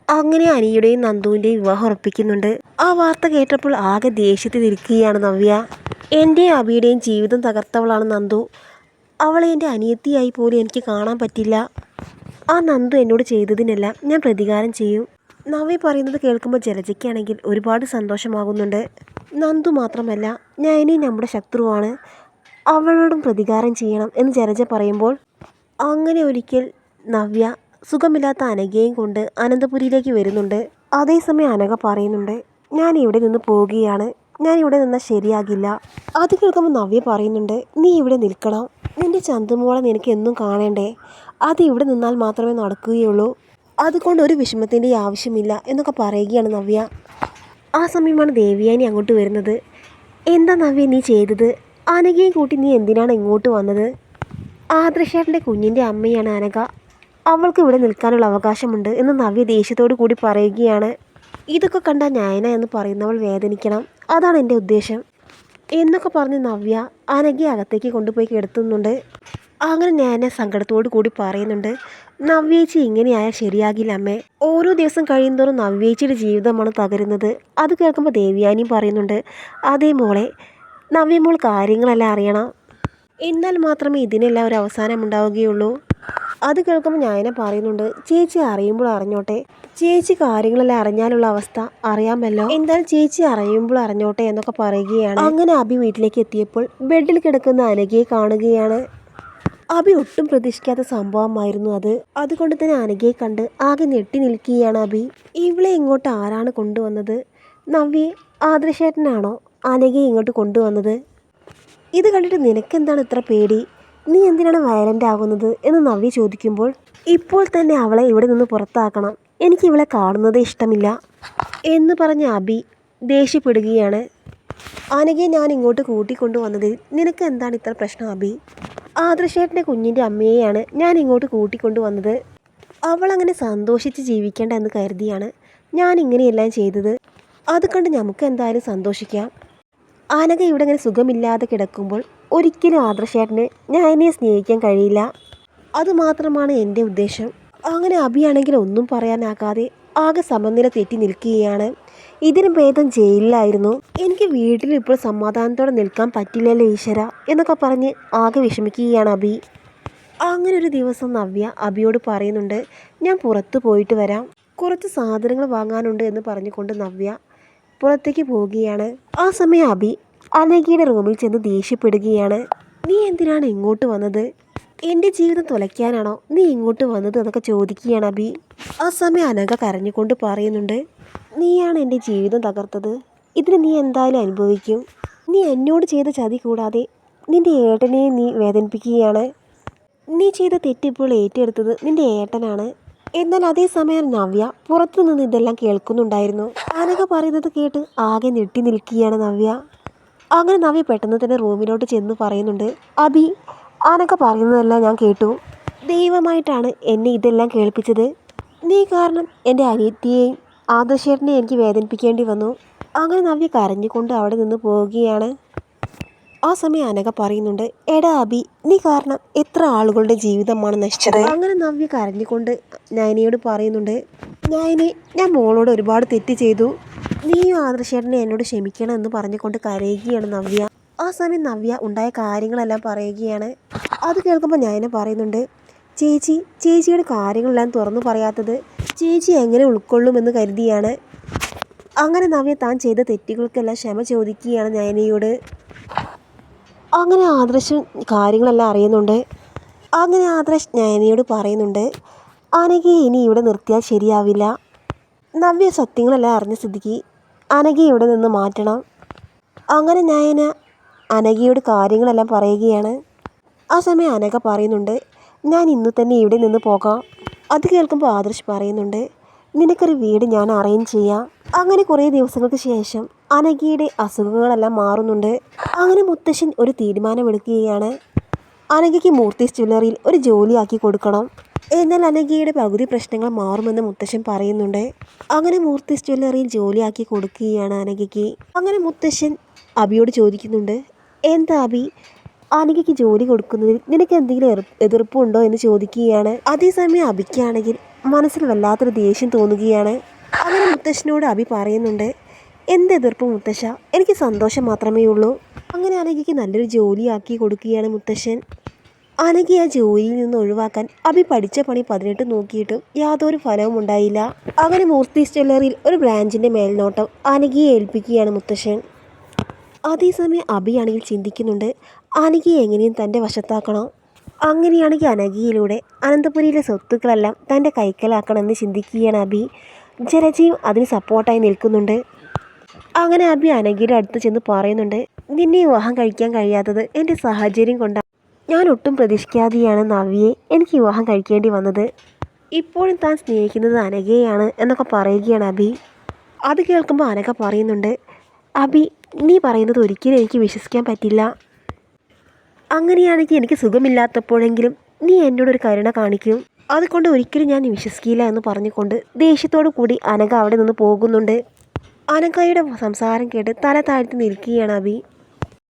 അങ്ങനെ അനിയുടെയും നന്ദുവിൻ്റെയും വിവാഹം ഉറപ്പിക്കുന്നുണ്ട്. ആ വാർത്ത കേട്ടപ്പോൾ ആകെ ദേഷ്യത്തിലിരിക്കുകയാണ് നവ്യ. എൻ്റെയും അബിയുടെയും ജീവിതം തകർത്തവളാണ് നന്ദു. അവളെ എൻ്റെ അനിയത്തിയായി പോലും എനിക്ക് കാണാൻ പറ്റില്ല. ആ നന്ദു എന്നോട് ചെയ്തതിനെല്ലാം ഞാൻ പ്രതികാരം ചെയ്യും. നവ്യ പറയുന്നത് കേൾക്കുമ്പോൾ ജലജയ്ക്കാണെങ്കിൽ ഒരുപാട് സന്തോഷമാകുന്നുണ്ട്. നന്ദു മാത്രമല്ല, നയനി നമ്മുടെ ശത്രുവാണ്, അവളോടും പ്രതികാരം ചെയ്യണം എന്ന് ജലജ പറയുമ്പോൾ അങ്ങനെ ഒരിക്കൽ നവ്യ സുഖമില്ലാത്ത അനഘയെയും കൊണ്ട് അനന്തപുരിയിലേക്ക് വരുന്നുണ്ട്. അതേസമയം അനഘ പറയുന്നുണ്ട്, ഞാൻ ഇവിടെ നിന്ന് പോവുകയാണ്, ഞാൻ ഇവിടെ നിന്നാൽ ശരിയാകില്ല. അത് കേൾക്കുമ്പോൾ നവ്യ പറയുന്നുണ്ട്, നീ ഇവിടെ നിൽക്കണം, നിന്റെ ചന്തുമോളെ നിനക്ക് എന്നും കാണേണ്ടേ, അത് ഇവിടെ നിന്നാൽ മാത്രമേ നടക്കുകയുള്ളൂ, അതുകൊണ്ട് ഒരു വിഷമത്തിൻ്റെ ആവശ്യമില്ല എന്നൊക്കെ പറയുകയാണ് നവ്യ. ആ സമയമാണ് ദേവയാനി അങ്ങോട്ട് വരുന്നത്. എന്താ നവ്യ നീ ചെയ്തത്? അനഘയും കൂട്ടി നീ എന്തിനാണ് ഇങ്ങോട്ട് വന്നത്? ആദർശേട്ടൻ്റെ കുഞ്ഞിൻ്റെ അമ്മയാണ് അനഘ, അവൾക്ക് ഇവിടെ നിൽക്കാനുള്ള അവകാശമുണ്ട് എന്ന് നവ്യ ദേഷ്യത്തോടു കൂടി പറയുകയാണ്. ഇതൊക്കെ കണ്ട നയന എന്ന് പറയുന്നവൾ വേദനിക്കണം, അതാണ് എൻ്റെ ഉദ്ദേശം എന്നൊക്കെ പറഞ്ഞ് നവ്യ അനഘയെ അകത്തേക്ക് കൊണ്ടുപോയി കിടത്തുന്നുണ്ട്. അങ്ങനെ നയന സങ്കടത്തോടു കൂടി പറയുന്നുണ്ട്, നവ്യേച്ചി ഇങ്ങനെയായാൽ ശരിയാകില്ല അമ്മേ. ഓരോ ദിവസം കഴിയുന്തോറും നവ്യേച്ചിയുടെ ജീവിതമാണ് തകരുന്നത്. അത് കേൾക്കുമ്പോൾ ദേവയാനിയും പറയുന്നുണ്ട്, അതേ മോളെ, നവ്യമോൾ കാര്യങ്ങളെല്ലാം അറിയണം, എന്നാൽ മാത്രമേ ഇതിനെല്ലാം ഒരു അവസാനം ഉണ്ടാവുകയുള്ളൂ. അത് കേൾക്കുമ്പോൾ നയന പറയുന്നുണ്ട്, ചേച്ചി അറിയുമ്പോൾ അറിഞ്ഞോട്ടെ, ചേച്ചി കാര്യങ്ങളെല്ലാം അറിഞ്ഞാലുള്ള അവസ്ഥ അറിയാമല്ലോ, എന്തായാലും ചേച്ചി അറിയുമ്പോൾ അറിഞ്ഞോട്ടെ എന്നൊക്കെ പറയുകയാണ്. അങ്ങനെ അബി വീട്ടിലേക്ക് എത്തിയപ്പോൾ ബെഡിൽ കിടക്കുന്ന അനഘയെ കാണുകയാണ്. അബി ഒട്ടും പ്രതീക്ഷിക്കാത്ത സംഭവമായിരുന്നു അത്. അതുകൊണ്ട് തന്നെ അനഘയെ കണ്ട് ആകെ ഞെട്ടി നിൽക്കുകയാണ് അബി. ഇവളെ ഇങ്ങോട്ട് ആരാണ് കൊണ്ടുവന്നത്? നവ്യെ, ആദർശേട്ടനാണോ അനഘയെ ഇങ്ങോട്ട് കൊണ്ടുവന്നത്? ഇത് കണ്ടിട്ട് നിനക്കെന്താണ് ഇത്ര പേടി? നീ എന്തിനാണ് വയലൻ്റ് ആകുന്നത് എന്ന് നവ്യ ചോദിക്കുമ്പോൾ, ഇപ്പോൾ തന്നെ അവളെ ഇവിടെ നിന്ന് പുറത്താക്കണം, എനിക്ക് ഇവളെ കാണുന്നതേ ഇഷ്ടമില്ല എന്ന് പറഞ്ഞ അബി ദേഷ്യപ്പെടുകയാണ്. അനഘയെ ഞാൻ ഇങ്ങോട്ട് കൂട്ടിക്കൊണ്ടു വന്നതിൽ നിനക്ക് എന്താണ് ഇത്ര പ്രശ്നം അബി? ആദർശേട്ടൻ്റെ കുഞ്ഞിൻ്റെ അമ്മയെയാണ് ഞാൻ ഇങ്ങോട്ട് കൂട്ടിക്കൊണ്ടു വന്നത്. അവളങ്ങനെ സന്തോഷിച്ച് ജീവിക്കേണ്ട എന്ന് കരുതിയാണ് ഞാൻ ഇങ്ങനെയെല്ലാം ചെയ്തത്. അത് കണ്ട് നമുക്ക് എന്തായാലും സന്തോഷിക്കാം. അനഘ ഇവിടെ ഇങ്ങനെ സുഖമില്ലാതെ കിടക്കുമ്പോൾ ഒരിക്കലും ആദർശേട്ടന് നയനയെ സ്നേഹിക്കാൻ കഴിയില്ല, അതുമാത്രമാണ് എൻ്റെ ഉദ്ദേശം. അങ്ങനെ അബിയാണെങ്കിൽ ഒന്നും പറയാനാകാതെ ആകെ സമനില തെറ്റി നിൽക്കുകയാണ്. ഇതിന് ഭേദം ജയിലിലായിരുന്നു, എനിക്ക് വീട്ടിൽ ഇപ്പോൾ സമാധാനത്തോടെ നിൽക്കാൻ പറ്റില്ലല്ലോ ഈശ്വര എന്നൊക്കെ പറഞ്ഞ് ആകെ വിഷമിക്കുകയാണ് അബി. അങ്ങനെ ഒരു ദിവസം നവ്യ അബിയോട് പറയുന്നുണ്ട്, ഞാൻ പുറത്തു പോയിട്ട് വരാം, കുറച്ച് സാധനങ്ങൾ വാങ്ങാനുണ്ട് എന്ന് പറഞ്ഞുകൊണ്ട് നവ്യ പുറത്തേക്ക് പോവുകയാണ്. ആ സമയം അബി അനഘയുടെ റൂമിൽ ചെന്ന് ദേഷ്യപ്പെടുകയാണ്. നീ എന്തിനാണ് ഇങ്ങോട്ട് വന്നത്? എൻ്റെ ജീവിതം തുലയ്ക്കാനാണോ നീ ഇങ്ങോട്ട് വന്നത് എന്നൊക്കെ ചോദിക്കുകയാണ് അബി. ആ സമയം അനഘ കരഞ്ഞുകൊണ്ട് പറയുന്നുണ്ട്, നീയാണ് എൻ്റെ ജീവിതം തകർത്തത്, ഇതിന് നീ എന്തായാലും അനുഭവിക്കും. നീ എന്നോട് ചെയ്ത ചതി കൂടാതെ നിൻ്റെ ഏട്ടനെ നീ വേദനിപ്പിക്കുകയാണ്. നീ ചെയ്ത തെറ്റിപ്പോൾ ഏറ്റെടുത്തത് നിൻ്റെ ഏട്ടനാണ്. എന്നാൽ അതേസമയം നവ്യ പുറത്തു നിന്ന് ഇതെല്ലാം കേൾക്കുന്നുണ്ടായിരുന്നു. അനഘ പറയുന്നത് കേട്ട് ആകെ ഞെട്ടി നിൽക്കുകയാണ് നവ്യ. അങ്ങനെ നവ്യ പെട്ടെന്ന് തന്നെ റൂമിലോട്ട് ചെന്ന് പറയുന്നുണ്ട്, അബി, അനഘ പറയുന്നതെല്ലാം ഞാൻ കേട്ടു, ദൈവമായിട്ടാണ് എന്നെ ഇതെല്ലാം കേൾപ്പിച്ചത്, നീ കാരണം എൻ്റെ അനിയത്തിയെയും ആദർശേട്ടനെയും എനിക്ക് വേദനിപ്പിക്കേണ്ടി വന്നു. അങ്ങനെ നവ്യ കരഞ്ഞുകൊണ്ട് അവിടെ നിന്ന് പോവുകയാണ്. ആ സമയം അനഘ പറയുന്നുണ്ട്, എടാ അബി, നീ കാരണം എത്ര ആളുകളുടെ ജീവിതമാണ് നശിച്ചത്. അങ്ങനെ നവ്യ കരഞ്ഞുകൊണ്ട് നയനയോട് പറയുന്നുണ്ട്, നയനെ, ഞാൻ മോളോട് ഒരുപാട് തെറ്റ് ചെയ്തു, നീയും ആദർശേട്ടനെ എന്നോട് ക്ഷമിക്കണം എന്ന് പറഞ്ഞുകൊണ്ട് കരയുകയാണ് നവ്യ. ആ സമയം നവ്യ ഉണ്ടായ കാര്യങ്ങളെല്ലാം പറയുകയാണ്. അത് കേൾക്കുമ്പോൾ നയന പറയുന്നുണ്ട്, ചേച്ചിയുടെ കാര്യങ്ങളെല്ലാം തുറന്നു പറയാത്തത് ചേച്ചി എങ്ങനെ ഉൾക്കൊള്ളുമെന്ന് കരുതിയാണ്. അങ്ങനെ നവ്യ താൻ ചെയ്ത തെറ്റുകൾക്കെല്ലാം ക്ഷമ ചോദിക്കുകയാണ് നയനയോട്. അങ്ങനെ ആദർശ് കാര്യങ്ങളെല്ലാം അറിയുന്നുണ്ട്. അങ്ങനെ ആദർശ് നയനയോട് പറയുന്നുണ്ട്, അനഘയെ ഇനി ഇവിടെ നിർത്തിയാൽ ശരിയാവില്ല, നവ്യ സത്യങ്ങളെല്ലാം അറിഞ്ഞ സ്ഥിതിക്ക് അനഘയെ ഇവിടെ നിന്ന് മാറ്റണം. അങ്ങനെ നയന അനഘയോട് കാര്യങ്ങളെല്ലാം പറയുകയാണ്. ആ സമയം അനഘ പറയുന്നുണ്ട്, ഞാൻ ഇന്നു തന്നെ ഇവിടെ നിന്ന് പോകാം. അത് കേൾക്കുമ്പോൾ ആദർശ് പറയുന്നുണ്ട്, നിനക്കൊരു വീട് ഞാൻ അറേഞ്ച് ചെയ്യാം. അങ്ങനെ കുറേ ദിവസങ്ങൾക്ക് ശേഷം അനഘയുടെ അസുഖങ്ങളെല്ലാം മാറുന്നുണ്ട്. അങ്ങനെ മുത്തശ്ശൻ ഒരു തീരുമാനമെടുക്കുകയാണ്, അനഘയ്ക്ക് മൂർത്തീസ് ജ്വല്ലറിയിൽ ഒരു ജോലിയാക്കി കൊടുക്കണം. എന്നാൽ അനഘയുടെ പകുതി പ്രശ്നങ്ങൾ മാറുമെന്ന് മുത്തശ്ശൻ പറയുന്നുണ്ട്. അങ്ങനെ മൂർത്തീസ് ജ്വല്ലറിയിൽ ജോലിയാക്കി കൊടുക്കുകയാണ് അനഘയ്ക്ക്. അങ്ങനെ മുത്തശ്ശൻ അബിയോട് ചോദിക്കുന്നുണ്ട്, എന്താ അബി, അനഘയ്ക്ക് ജോലി കൊടുക്കുന്നതിൽ നിനക്ക് എന്തെങ്കിലും എതിർപ്പുണ്ടോ എന്ന് ചോദിക്കുകയാണ്. അതേസമയം അബിക്കാണെങ്കിൽ മനസ്സിൽ വല്ലാത്തൊരു ദേഷ്യം തോന്നുകയാണ്. അങ്ങനെ മുത്തശ്ശനോട് അബി പറയുന്നുണ്ട്, എന്ത് എതിർപ്പ് മുത്തശ്ശ, എനിക്ക് സന്തോഷം മാത്രമേ ഉള്ളൂ. അങ്ങനെ അനഘയ്ക്ക് നല്ലൊരു ജോലിയാക്കി കൊടുക്കുകയാണ് മുത്തശ്ശൻ. അനഘയെ ആ ജോലിയിൽ നിന്ന് ഒഴിവാക്കാൻ അബി പഠിച്ച പണി 18 നോക്കിയിട്ടും യാതൊരു ഫലവും ഉണ്ടായില്ല. അങ്ങനെ മൂർത്തി ജ്വല്ലറിയിൽ ഒരു ബ്രാഞ്ചിൻ്റെ മേൽനോട്ടം അനഘയെ ഏൽപ്പിക്കുകയാണ് മുത്തശ്ശൻ. അതേസമയം അബിയാണെങ്കിൽ ചിന്തിക്കുന്നുണ്ട്, അനഘയെ എങ്ങനെയും തൻ്റെ വശത്താക്കണം. അങ്ങനെയാണെങ്കിൽ അനഘയിലൂടെ അനന്തപുരിയിലെ സ്വത്തുക്കളെല്ലാം തൻ്റെ കൈക്കലാക്കണമെന്ന് ചിന്തിക്കുകയാണ് അബി. ജലജയും അതിന് സപ്പോർട്ടായി നിൽക്കുന്നുണ്ട്. അങ്ങനെ അബി അനഘയുടെ അടുത്ത് ചെന്ന് പറയുന്നുണ്ട്, നിന്നെ വിവാഹം കഴിക്കാൻ കഴിയാത്തത് എൻ്റെ സാഹചര്യം കൊണ്ടാണ്. ഞാൻ ഒട്ടും പ്രതീക്ഷിക്കാതെയാണ് നവ്യയെ എനിക്ക് വിവാഹം കഴിക്കേണ്ടി വന്നത്. ഇപ്പോഴും താൻ സ്നേഹിക്കുന്നത് അനഘയെയാണ് എന്നൊക്കെ പറയുകയാണ് അബി. അത് കേൾക്കുമ്പോൾ അനഘ പറയുന്നുണ്ട്, അബി നീ പറയുന്നത് ഒരിക്കലും എനിക്ക് വിശ്വസിക്കാൻ പറ്റില്ല. അങ്ങനെയാണെങ്കിൽ എനിക്ക് സുഖമില്ലാത്തപ്പോഴെങ്കിലും നീ എന്നോടൊരു കരുണ കാണിക്കും, അതുകൊണ്ട് ഒരിക്കലും ഞാൻ വിശ്വസിക്കില്ല എന്ന് പറഞ്ഞുകൊണ്ട് ദേഷ്യത്തോടു കൂടി അനഘ അവിടെ നിന്ന് പോകുന്നുണ്ട്. അനഘയുടെ സംസാരം കേട്ട് തല താഴ്ത്തി നിൽക്കുകയാണ് അബി.